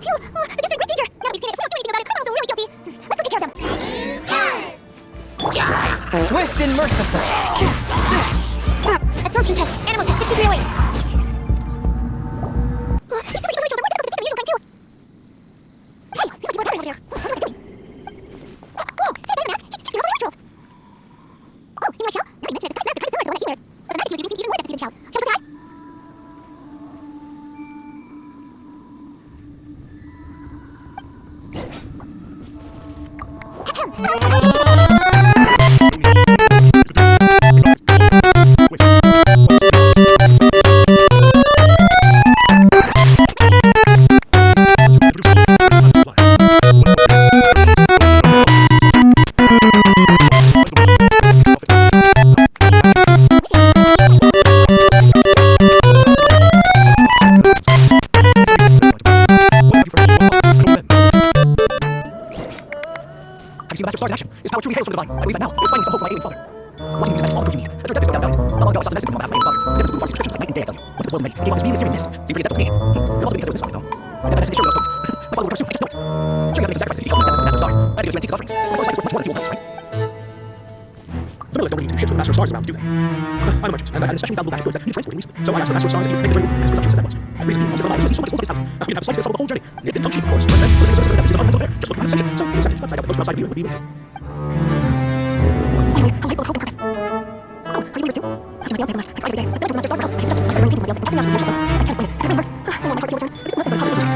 Phew! The kids are in great danger! Now that we've seen it, if we don't do anything about it, criminals are really guilty! Let's go take care of them! Swift and merciful. Absorption test. Animal test 6308. These super evil rituals are more difficult to defeat than the usual kind, too. Hey, seems like people are gathering over here. What are they doing? Whoa, see a man in a mask. He's doing all the rituals. Oh, you know what, Xiao? Now that you mention it, this guy's mask is kind of similar to the one that he wears. But the magic he was using seemed even more advanced than Xiao's. Shall we go try? Stars in action. His power truly hails from the divine. I believe that now. We're finding some hope for my ailing father. Why do you use magic all the proof you need? A direct depth is down valley. How long ago I saw some medicine from my father. The difference between prescriptions like night and day, I tell you. Once it was boiled and made, he gave out this really fearing mist. Seemed pretty adept with me. Could also be because there was this fight, though. My dad had to show me those points. My father would pursue, I just know it. Sure, you have to make some sacrifices to become the master of stars. I had to give you antiques offerings. My father's life was much more than fuel belts, right? The Millers don't really do shit for the master of stars around, do they? I'm a merchant, and I had an especially valuable bag of goods that needed transporting recently. So I asked the master of stars if he would make the journey with me, as presumptuous as that was. And recently, he wanted to rely on so much gold on his house. We didn't have the slightest trouble the whole journey. It didn't come cheap, of course, but then, so the services that was an unlimited affair. Just look around the section. So, we accepted, but I got the most outside of you and would be able to. Anyway, I'm liable of hope and purpose. Oh, are you leaders too? After my fiancé left, I cried every day. But then I took the master of stars for help. I started writing paintings of my fiancé, passing out to the I can't explain it. It really hurts. I want my heart to feel return. This is nonsense like positive energy.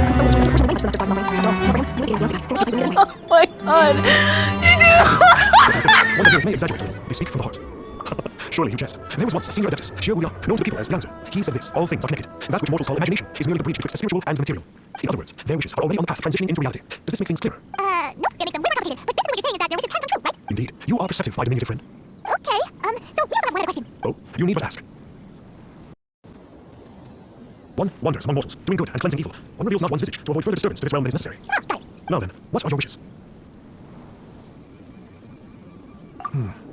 I'm so much. I'm so much. The master of stars is offering. After all, Abraham, you would be a fiancé. You're chasing me anyway. Oh my god. You do. One of the things may exaggerate a little. They speak from the heart. Surely you jest. There was once a senior adeptus, Xiao, known to the people as Yangzi. He said this: all things are connected. That which mortals call imagination is merely the bridge betwixt the spiritual and the material. In other words, their wishes are already on the path transitioning into reality. Does this make things clearer? Nope, it makes them way more complicated. But basically what you're saying is that their wishes can come true, right? Indeed. You are perceptive, my diminutive friend. Okay, so we also have one other question. Oh, you need but ask. One wanders among mortals, doing good and cleansing evil. One reveals not one's visage to avoid further disturbance to this realm than is necessary. Oh, got it. Now then, what are your wishes?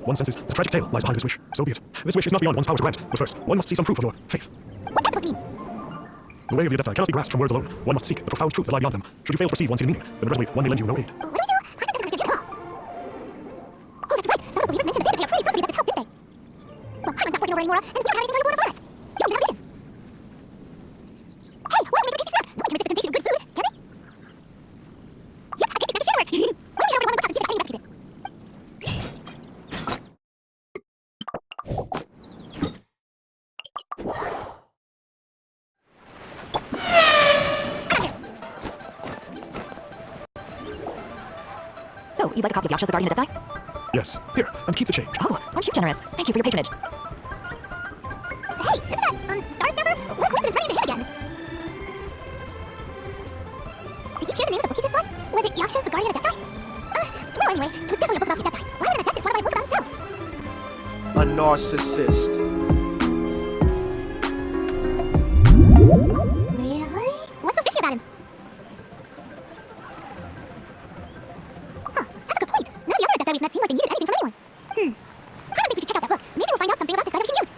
One senses the tragic tale lies behind this wish. So be it. This wish is not beyond one's power to grant, but first, one must see some proof of your faith. What's that supposed to mean? The way of the adepti cannot be grasped from words alone. One must seek the profound truths that lie beyond them. Should you fail to perceive one's hidden meaning, then regrettably one may lend you no aid. What do we do? I think this understand at all. Oh, that's right. Some of the believers mentioned that they had prayed somebody that this helped, didn't they? Well, Hyman's not working over anymore, and we don't have anything to hold on us. You don't have vision. Hey, why don't we make a tasty snack? No one can resist the temptation of good food, can they? Yep, I can taste the work. Why don't we help everyone in the class and see if I can recipes it? So, you'd like a copy of Yasha's The Guardian Adepti? Yes. Here, and keep the change. Oh, aren't you generous? Thank you for your patronage. Hey, isn't that, Star Snapper? What coincidence running into him again? Did you hear the name of the book he just bought? Was it Yasha's The Guardian Adepti? Well, anyway, it was definitely a book about the Adepti. Why would an Adeptus want to buy a book about himself? A narcissist. Really? What's so fishy about him? Huh, that's a good point. None of the other Adepti we've met seem like they needed anything from anyone. I don't think we should check out that book. Maybe we'll find out something about this guy that we can use.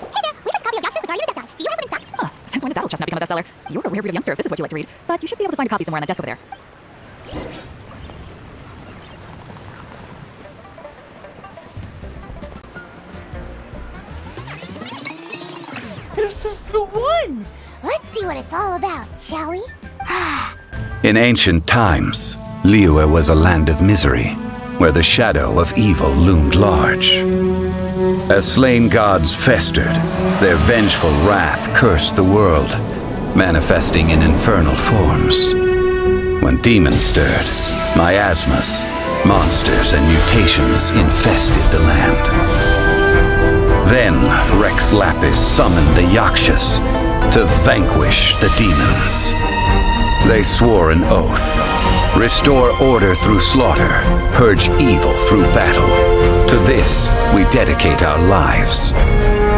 Hey there, we have a copy of Yasha's The Guardian Adepti. Do you have one in stock? Huh, since when did that old chestnut become a bestseller? You're a rare breed of youngster if this is what you like to read. But you should be able to find a copy somewhere on that desk over there. This is the one. Let's see what it's all about, shall we? In ancient times, Liyue was a land of misery, where the shadow of evil loomed large. As slain gods festered, their vengeful wrath cursed the world, manifesting in infernal forms. When demons stirred, miasmas, monsters, and mutations infested the land. Then Rex Lapis summoned the Yakshas to vanquish the demons. They swore an oath: restore order through slaughter, purge evil through battle. To this, we dedicate our lives.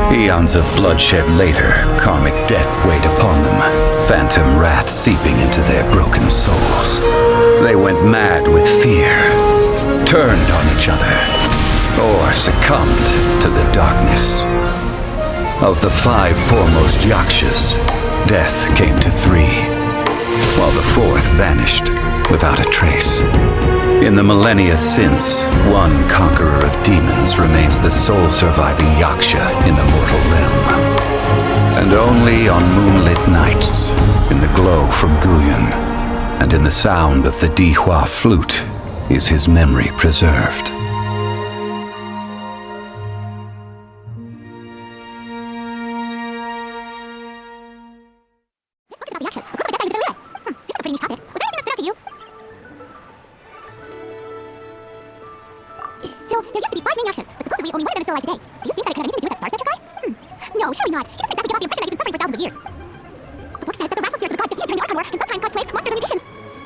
Eons of bloodshed later, karmic debt weighed upon them, phantom wrath seeping into their broken souls. They went mad with fear, turned on each other, or succumbed to the darkness. Of the 5 foremost Yakshas, death came to 3, while the 4th vanished without a trace. In the millennia since, one conqueror of demons remains the sole surviving Yaksha in the mortal realm. And only on moonlit nights, in the glow from Guyon, and in the sound of the Dihua flute, is his memory preserved. So, there used to be 5 main Yakshas, but supposedly only one of them is still alive today. Do you think that it could have anything to do with that Star Statue guy? No, surely not. He doesn't exactly give off the impression that he's been suffering for thousands of years. The book says that the wrathful spirits of the gods defeated during the Archon War can sometimes cause plagues, monsters, and mutations.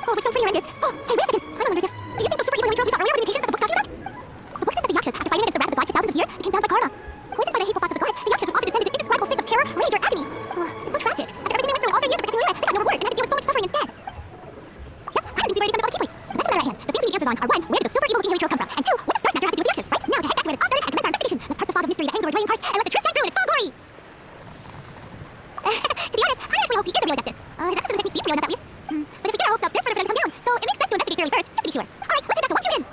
Oh, which sounds pretty horrendous. Oh, hey, wait a second. I don't wonder if... Do you think those super evil rituals we saw earlier were the mutations that the book's talking about? The book says that the Yakshas, after fighting against the wrath of the gods for thousands of years, became bound by karma. Poisoned by the hateful thoughts of the gods, the Yakshas would often descend into indescribable states of terror, rage, or agony. Oh, it's so tragic. After everything they went through, all their years of protecting Luna, they got no reward and had to deal with so much suffering instead. Yep, I didn't see where he sent all the key points. So that's my right hand. The things we need answers on are 1, where do the super evil looking rituals come from? And 2, what does Star Statue have to do with the Yakshas? Right? Now, to head back to where it's all started and commence our investigation. Let's part the fog of mystery that hangs over Dwayne Parks and let the truth shine through in its full glory. To be honest, I actually hope he is really like this. His actions doesn't make me see it real enough, at least. But if we get our hopes up, there's further for them to come down. So it makes sense to investigate thoroughly first, just to be sure. Alright, let's head back to 1 Julian.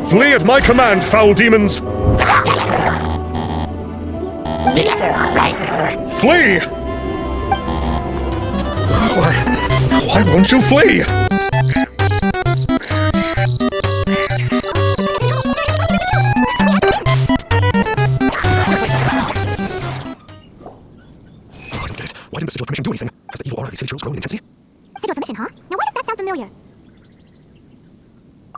Flee at my command, foul demons! Flee! Why won't you flee? I don't get it. Why didn't the sigil of permission do anything? Has the evil aura of these rituals grown in intensity? Sigil of permission, huh? Now why does that sound familiar?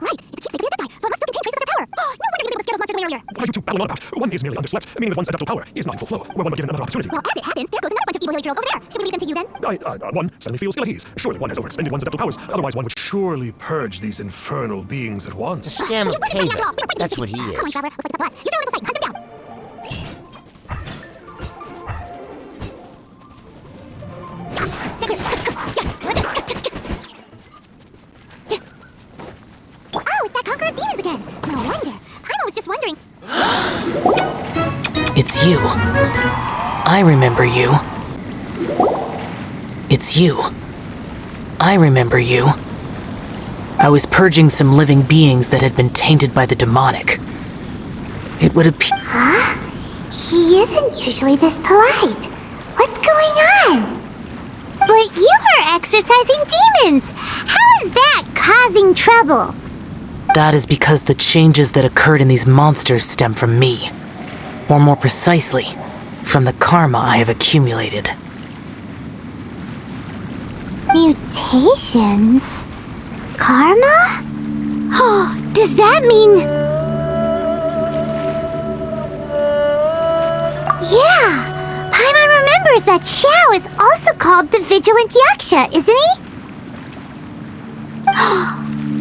Right, it's a keepsake of the dead guy, so it must still contain traces of their power. No wonder you were able to scare those monsters away earlier. What are you two babbling on about? One is merely underslept, meaning that one's adaptable power is not in full flow, where one were given another opportunity. Well, as it happens, there goes another bunch of evil rituals over there. Should we leave them to you then? One suddenly feels ill at ease. Surely one has overextended one's adaptable powers, otherwise one would surely purge these infernal beings at once. A scam of payment. That's what he Come on, is. Traveler. Looks like it's up to us. Use your own little sight. Hunt them down. Oh, it's that conqueror of demons again. No wonder. I was just wondering. It's you. I remember you. It's you. I remember you. I was purging some living beings that had been tainted by the demonic. It would appear... Huh? He isn't usually this polite. What's going on? But you are exorcising demons! How is that causing trouble? That is because the changes that occurred in these monsters stem from me. Or more precisely, from the karma I have accumulated. Mutations? Karma? Oh, does that mean... Yeah! Paimon remembers that Xiao is also called the Vigilant Yaksha, isn't he?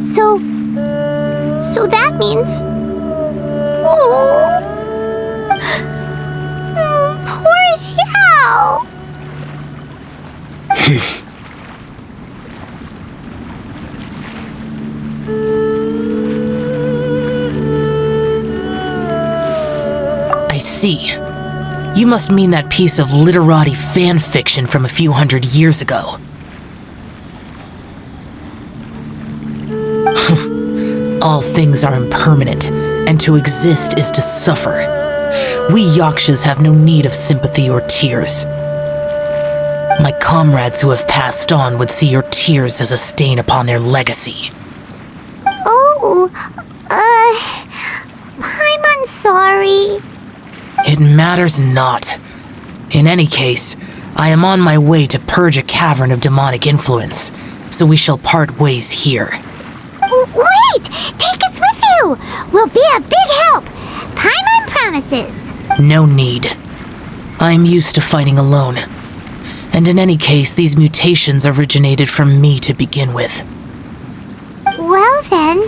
So that means... Oh... Poor Xiao! I see. You must mean that piece of literati fan fiction from a few hundred years ago. All things are impermanent, and to exist is to suffer. We Yakshas have no need of sympathy or tears. My comrades who have passed on would see your tears as a stain upon their legacy. Oh, I'm sorry. It matters not. In any case, I am on my way to purge a cavern of demonic influence, so we shall part ways here. Wait! Take us with you! We'll be a big help! Paimon promises! No need. I am used to fighting alone. And in any case, these mutations originated from me to begin with. Well then...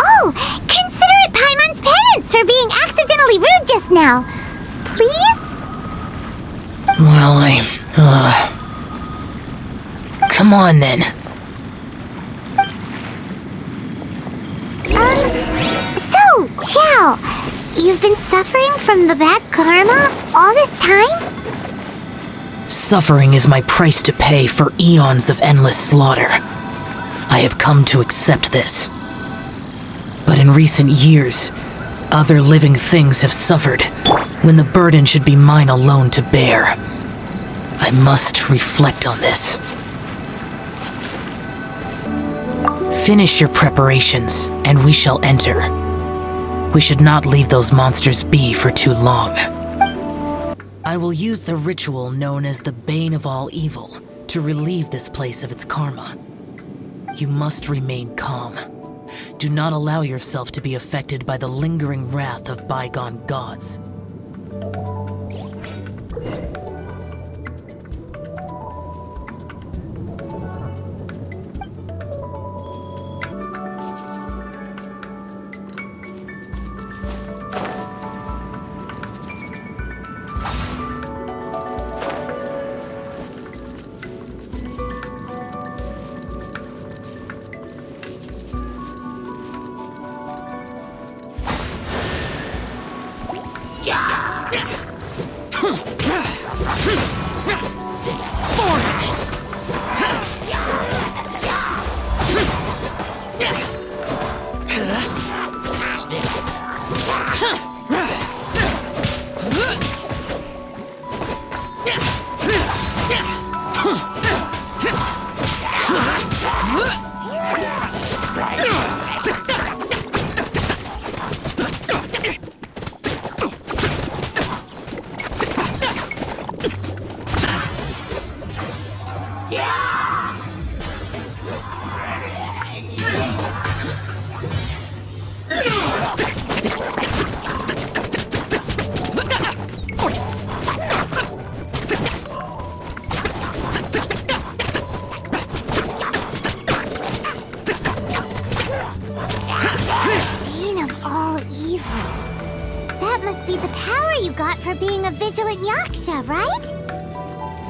Oh! Consider it Paimon's penance for being accidental criminally rude just now. Please? Well, come on then. So, Xiao, you've been suffering from the bad karma all this time? Suffering is my price to pay for eons of endless slaughter. I have come to accept this. But in recent years, other living things have suffered when the burden should be mine alone to bear. I must reflect on this. Finish your preparations, and we shall enter. We should not leave those monsters be for too long. I will use the ritual known as the Bane of All Evil to relieve this place of its karma. You must remain calm. Do not allow yourself to be affected by the lingering wrath of bygone gods. Bane of all evil. That must be the power you got for being a vigilant Yaksha, right?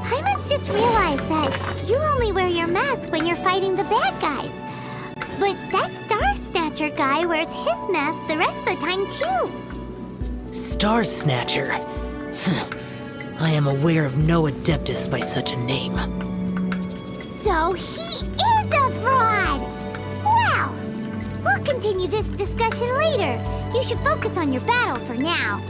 Paimon just realized that you only wear your mask when you're fighting the bad guys. But that Star Snatcher guy wears his mask the rest of the time, too. Star Snatcher? I am aware of no Adeptus by such a name. So he is a fraud! Well, we'll continue this discussion later. You should focus on your battle for now.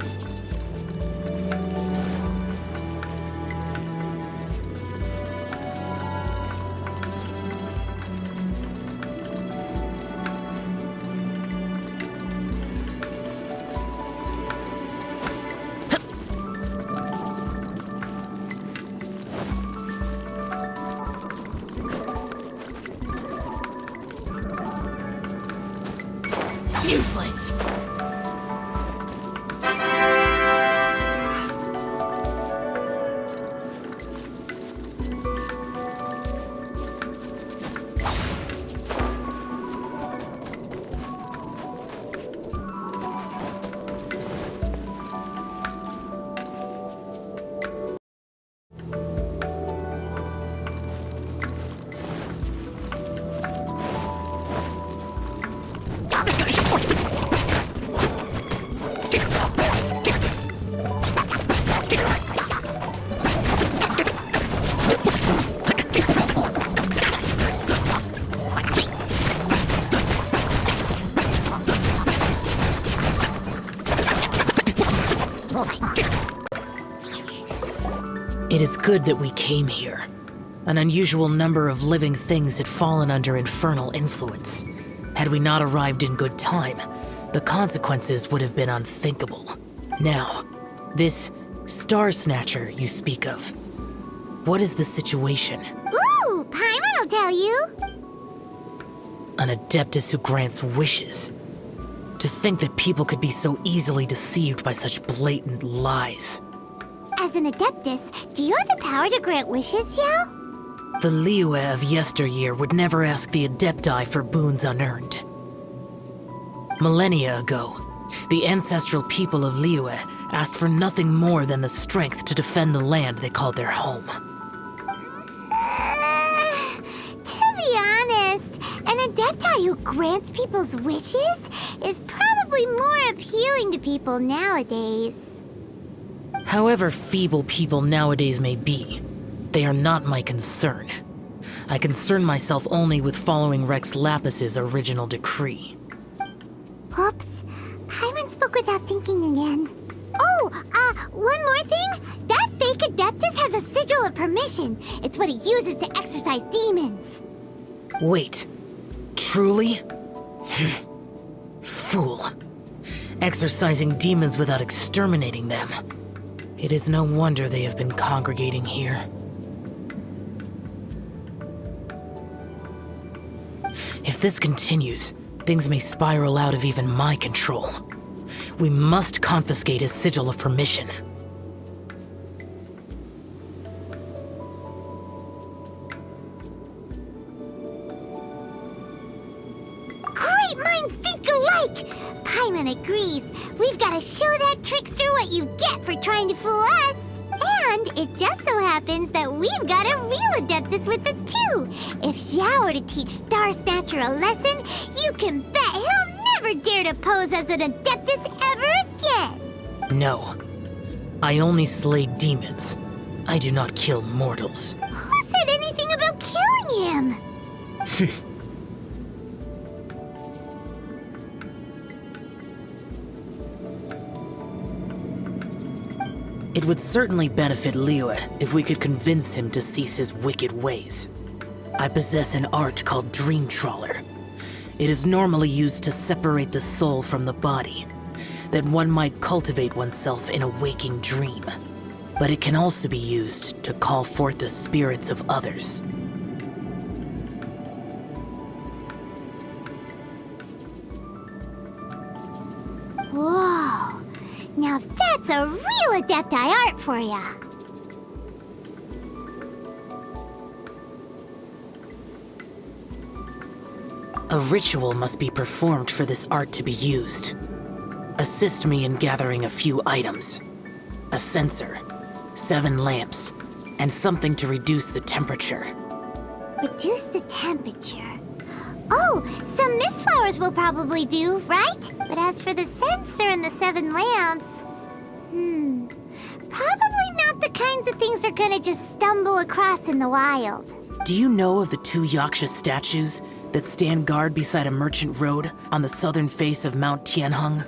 Useless. It is good that we came here. An unusual number of living things had fallen under infernal influence. Had we not arrived in good time, the consequences would have been unthinkable. Now, this Star Snatcher you speak of, what is the situation? Ooh, Paimon will tell you. An Adeptus who grants wishes. To think that people could be so easily deceived by such blatant lies. As an Adeptus, do you have the power to grant wishes, Xiao? The Liyue of yesteryear would never ask the Adepti for boons unearned. Millennia ago, The ancestral people of Liyue asked for nothing more than the strength to defend the land they called their home. To be honest, an Adepti who grants people's wishes is probably more appealing to people nowadays. However feeble people nowadays may be, they are not my concern. I concern myself only with following Rex Lapis's original decree. Oops. Paimon spoke without thinking again. Oh, one more thing. That fake Adeptus has a sigil of permission. It's what he uses to exorcise demons. Wait, truly? Fool. Exorcising demons without exterminating them. It is no wonder they have been congregating here. If this continues, things may spiral out of even my control. We must confiscate his sigil of permission. Great minds think alike! Paimon agrees. We've got to show that trickster what you get for trying to fool us. And it just so happens that we've got a real Adeptus with us too. If Xiao were to teach Star Snatcher a lesson, you can bet he'll never dare to pose as an Adeptus ever again. No. I only slay demons. I do not kill mortals. Who said anything about killing him? It would certainly benefit Liyue if we could convince him to cease his wicked ways. I possess an art called Dream Trawler. It is normally used to separate the soul from the body, that one might cultivate oneself in a waking dream. But it can also be used to call forth the spirits of others. Whoa. Now that's a real Adepti art for ya. A ritual must be performed for this art to be used. Assist me in gathering a few items. A censer, 7 lamps, and something to reduce the temperature. Reduce the temperature. Oh, some mist flowers will probably do, right? But as for the censer and the 7 lamps... probably not the kinds of things they're gonna just stumble across in the wild. Do you know of the 2 Yaksha statues that stand guard beside a merchant road on the southern face of Mount Tianheng?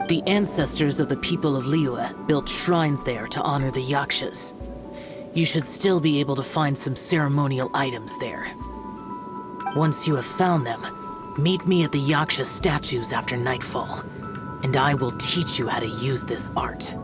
The ancestors of the people of Liyue built shrines there to honor the Yakshas. You should still be able to find some ceremonial items there. Once you have found them, meet me at the Yaksha statues after nightfall, and I will teach you how to use this art.